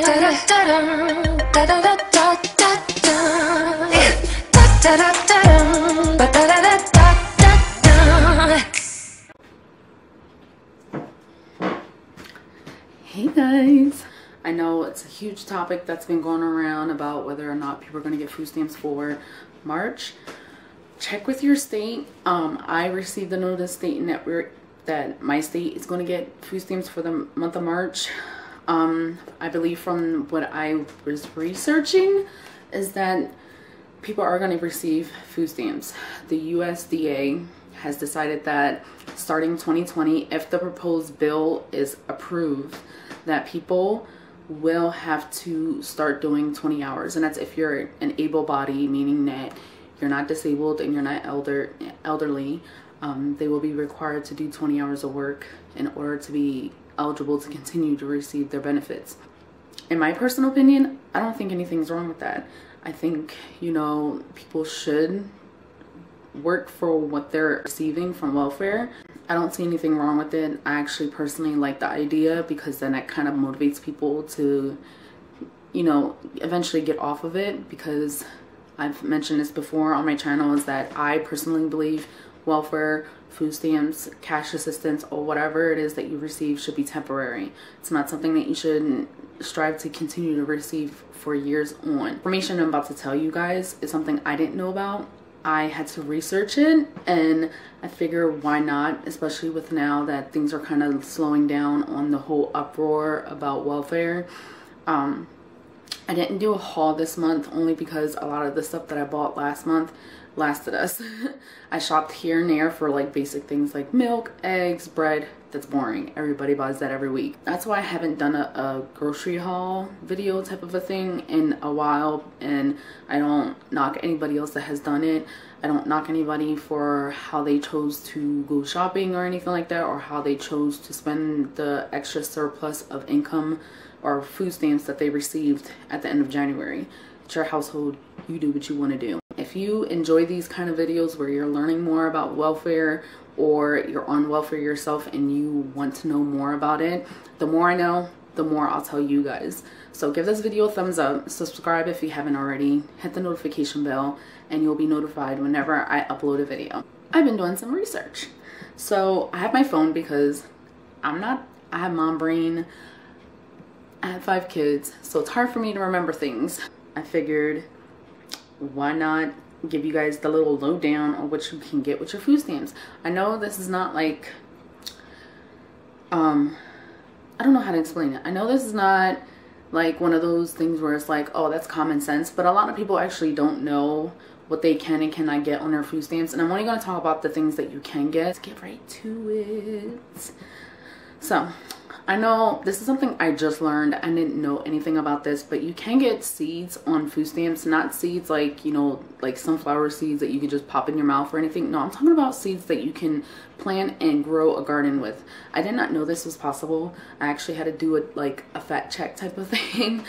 Hey guys, I know it's a huge topic that's been going around about whether or not people are going to get food stamps for March. Check with your state. I received the notice stating that my state is going to get food stamps for the month of March. I believe from what I was researching is that people are going to receive food stamps. The USDA has decided that starting 2020, if the proposed bill is approved, that people will have to start doing 20 hours. And that's if you're an able body, meaning that you're not disabled and you're not elderly. They will be required to do 20 hours of work in order to be eligible to continue to receive their benefits. In my personal opinion, I don't think anything's wrong with that. I think, you know, people should work for what they're receiving from welfare. I don't see anything wrong with it. I actually personally like the idea because then it kind of motivates people to, you know, eventually get off of it, because I've mentioned this before on my channel, is that I personally believe welfare, food stamps, cash assistance, or whatever it is that you receive should be temporary. It's not something that you should strive to continue to receive for years on. Information I'm about to tell you guys is something I didn't know about. I had to research it, and I figure why not, especially with now that things are kind of slowing down on the whole uproar about welfare. I didn't do a haul this month only because a lot of the stuff that I bought last month lasted us. I shopped here and there for like basic things like milk, eggs, bread. That's boring. Everybody buys that every week. That's why I haven't done a grocery haul video type of a thing in a while, and I don't knock anybody else that has done it. I don't knock anybody for how they chose to go shopping or anything like that, or how they chose to spend the extra surplus of income or food stamps that they received at the end of January. It's your household. You do what you want to do. If you enjoy these kind of videos where you're learning more about welfare, or you're on welfare yourself and you want to know more about it, the more I know, the more I'll tell you guys. So give this video a thumbs up, subscribe if you haven't already, hit the notification bell, and you'll be notified whenever I upload a video. I've been doing some research. So I have my phone because I have mom brain. I have 5 kids, so it's hard for me to remember things. I figured, why not give you guys the little lowdown on what you can get with your food stamps. I know this is not like, I don't know how to explain it. I know this is not like one of those things where it's like, oh, that's common sense, but a lot of people actually don't know what they can and cannot get on their food stamps. And I'm only going to talk about the things that you can get. Let's get right to it. So I know this is something I just learned. I didn't know anything about this, but you can get seeds on food stamps. Not seeds like, you know, like sunflower seeds that you can just pop in your mouth or anything. No, I'm talking about seeds that you can plant and grow a garden with. I did not know this was possible. I actually had to do it like a fact check type of thing.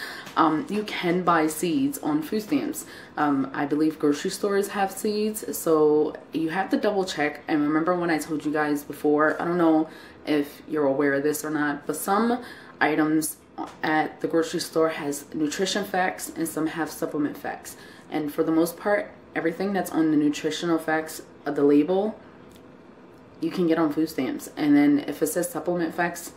You can buy seeds on food stamps. I believe grocery stores have seeds, so you have to double check. And remember when I told you guys before, I don't know if you're aware of this or not, but some items at the grocery store has nutrition facts and some have supplement facts. And for the most part, everything that's on the nutritional facts of the label, you can get on food stamps. And then if it says supplement facts,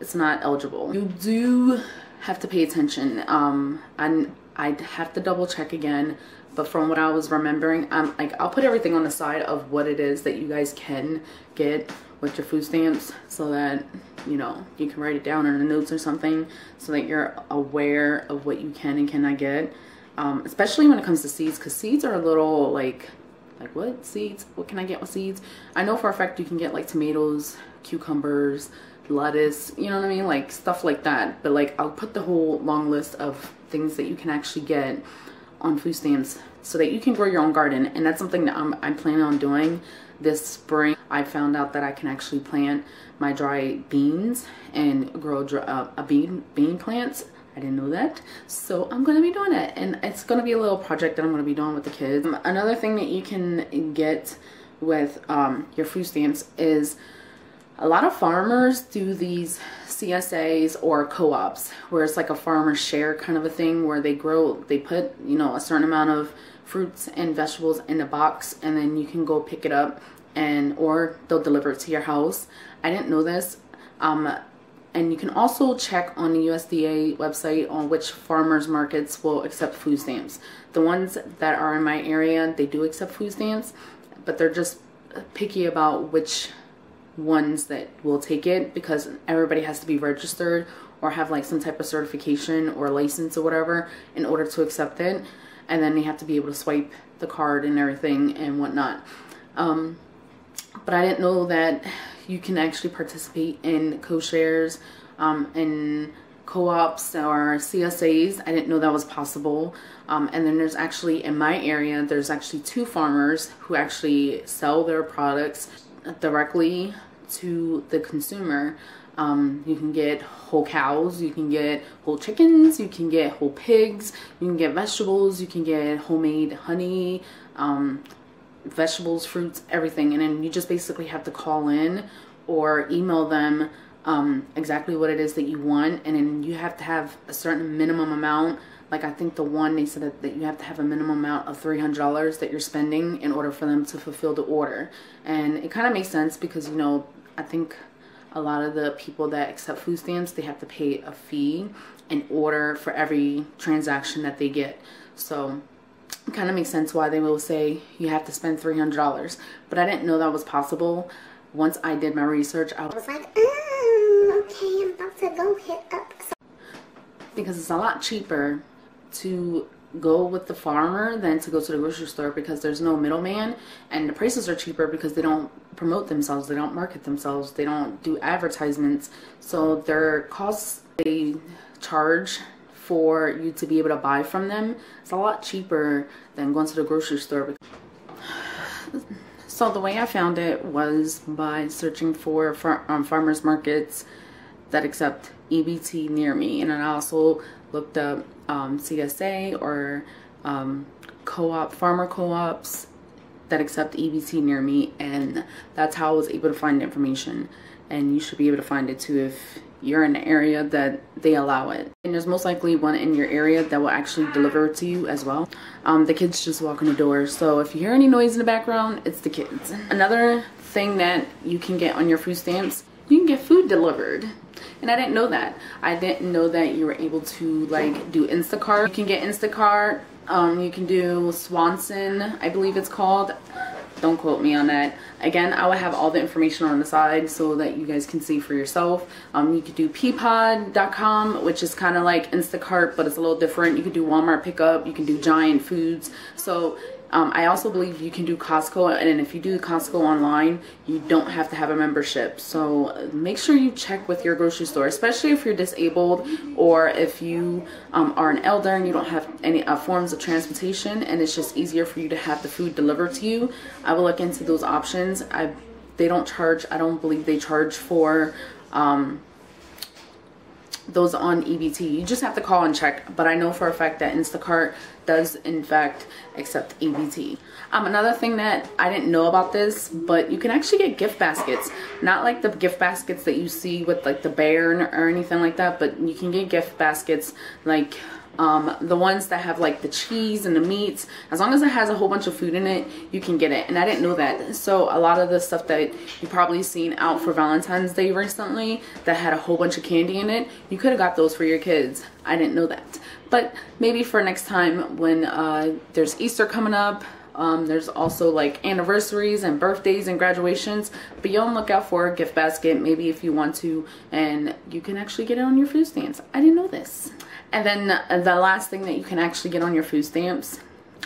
it's not eligible. You do have to pay attention. I'd have to double check again, but from what I was remembering, I'll put everything on the side of what it is that you guys can get with your food stamps, so that, you know, you can write it down in the notes or something, so that you're aware of what you can and cannot get, especially when it comes to seeds, because seeds are a little like what seeds? What can I get with seeds? I know for a fact you can get like tomatoes, cucumbers, lettuce, you know what I mean, like stuff like that. But like, I'll put the whole long list of things that you can actually get on food stamps so that you can grow your own garden. And that's something that I'm planning on doing this spring. I found out that I can actually plant my dry beans and grow bean plants. I didn't know that, so I'm going to be doing it, and it's going to be a little project that I'm going to be doing with the kids. Another thing that you can get with your food stamps is A lot of farmers do these CSAs or co-ops where it's like a farmer share kind of a thing where they put, you know, a certain amount of fruits and vegetables in a box, and then you can go pick it up or they'll deliver it to your house. I didn't know this. And you can also check on the USDA website on which farmers markets will accept food stamps. The ones that are in my area, they do accept food stamps, but they're just picky about which ones that will take it, because everybody has to be registered or have like some type of certification or license or whatever in order to accept it. And then they have to be able to swipe the card and everything and whatnot. But I didn't know that you can actually participate in co-shares, in co-ops or CSAs. I didn't know that was possible. And then there's actually, in my area, there's actually 2 farmers who actually sell their products directly to the consumer. You can get whole cows, you can get whole chickens, you can get whole pigs, you can get vegetables, you can get homemade honey, vegetables, fruits, everything. And then you just basically have to call in or email them exactly what it is that you want, and then you have to have a certain minimum amount. Like I think the one, they said that you have to have a minimum amount of $300 that you're spending in order for them to fulfill the order. And it kind of makes sense because, you know, I think a lot of the people that accept food stamps, they have to pay a fee in order for every transaction that they get. So it kind of makes sense why they will say you have to spend $300. But I didn't know that was possible. Once I did my research, I was like, okay, I'm about to go hit up. Because it's a lot cheaper to go with the farmer than to go to the grocery store, because there's no middleman, and the prices are cheaper because they don't promote themselves, they don't market themselves, they don't do advertisements. So their costs they charge for you to be able to buy from them, it's a lot cheaper than going to the grocery store. So the way I found it was by searching for farmers markets that accept EBT near me, and then I also looked up CSA or farmer co-ops that accept EBT near me, and that's how I was able to find information. And you should be able to find it too if you're in the area that they allow it. And there's most likely one in your area that will actually deliver to you as well. The kids just walk in the door, so if you hear any noise in the background, it's the kids. Another thing that you can get on your food stamps, you can get food delivered. And I didn't know that. I didn't know that you were able to like do Instacart. You can get Instacart. You can do Swanson, I believe it's called. Don't quote me on that. Again, I will have all the information on the side so that you guys can see for yourself. You could do peapod.com, which is kind of like Instacart, but it's a little different. You could do Walmart pickup. You can do Giant Foods. So I also believe you can do Costco, and if you do Costco online, you don't have to have a membership. So make sure you check with your grocery store, especially if you're disabled or if you are an elder and you don't have any forms of transportation and it's just easier for you to have the food delivered to you. I will look into those options. They don't charge, I don't believe they charge for those on EBT. You just have to call and check, but I know for a fact that Instacart does in fact accept EBT. Another thing that I didn't know about this, but you can actually get gift baskets. Not like the gift baskets that you see with like the bear or anything like that, but you can get gift baskets like the ones that have like the cheese and the meats. As long as it has a whole bunch of food in it, you can get it. And I didn't know that. So a lot of the stuff that you probably seen out for Valentine's Day recently that had a whole bunch of candy in it, you could have got those for your kids. I didn't know that. But maybe for next time when there's Easter coming up, there's also like anniversaries and birthdays and graduations. Be on the lookout for a gift basket, maybe if you want to, and you can actually get it on your food stamps. I didn't know this. And then the last thing that you can actually get on your food stamps,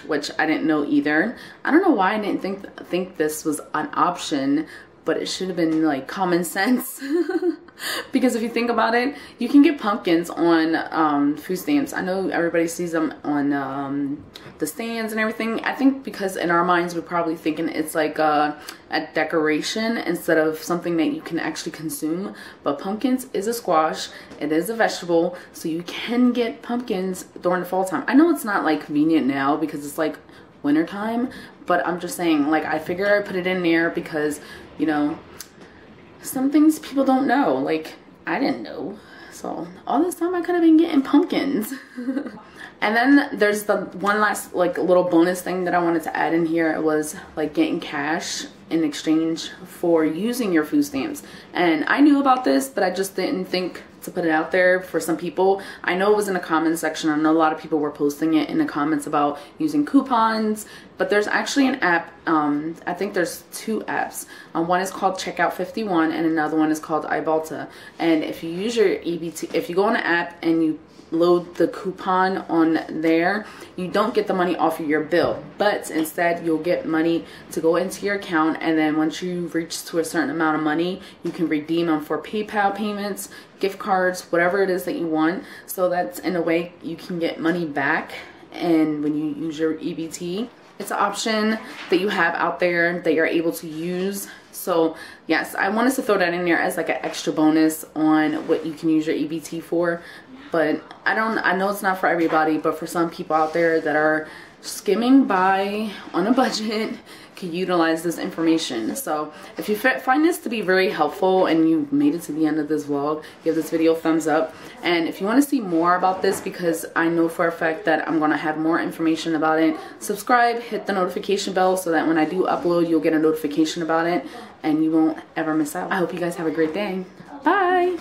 which I didn't know either. I don't know why I didn't think this was an option, but it should have been like common sense. Because if you think about it, you can get pumpkins on food stamps. I know everybody sees them on the stands and everything. I think because in our minds we're probably thinking it's like a decoration instead of something that you can actually consume. But pumpkins is a squash. It is a vegetable, so you can get pumpkins during the fall time. I know it's not like convenient now because it's like winter time, but I'm just saying, like, I figure I put it in there because, you know, some things people don't know, like I didn't know. So all this time I could have been getting pumpkins. And then there's the one last like little bonus thing that I wanted to add in here. It was like getting cash in exchange for using your food stamps. And I knew about this, but I just didn't think to put it out there for some people. I know it was in the comments section. I know a lot of people were posting it in the comments about using coupons, but there's actually an app. I think there's two apps. One is called Checkout 51 and another one is called iBalta. And if you use your EBT, if you go on the app and you load the coupon on there, you don't get the money off of your bill, but instead you'll get money to go into your account, and then once you reach to a certain amount of money, you can redeem them for PayPal payments, gift cards, whatever it is that you want. So that's in a way you can get money back. And when you use your EBT, it's an option that you have out there that you're able to use. So yes, I wanted to throw that in there as like an extra bonus on what you can use your EBT for. But I know it's not for everybody, but for some people out there that are skimming by on a budget can utilize this information. So if you find this to be very helpful and you made it to the end of this vlog, give this video a thumbs up. And if you want to see more about this, because I know for a fact that I'm going to have more information about it, subscribe, hit the notification bell so that when I do upload, you'll get a notification about it and you won't ever miss out. I hope you guys have a great day. Bye.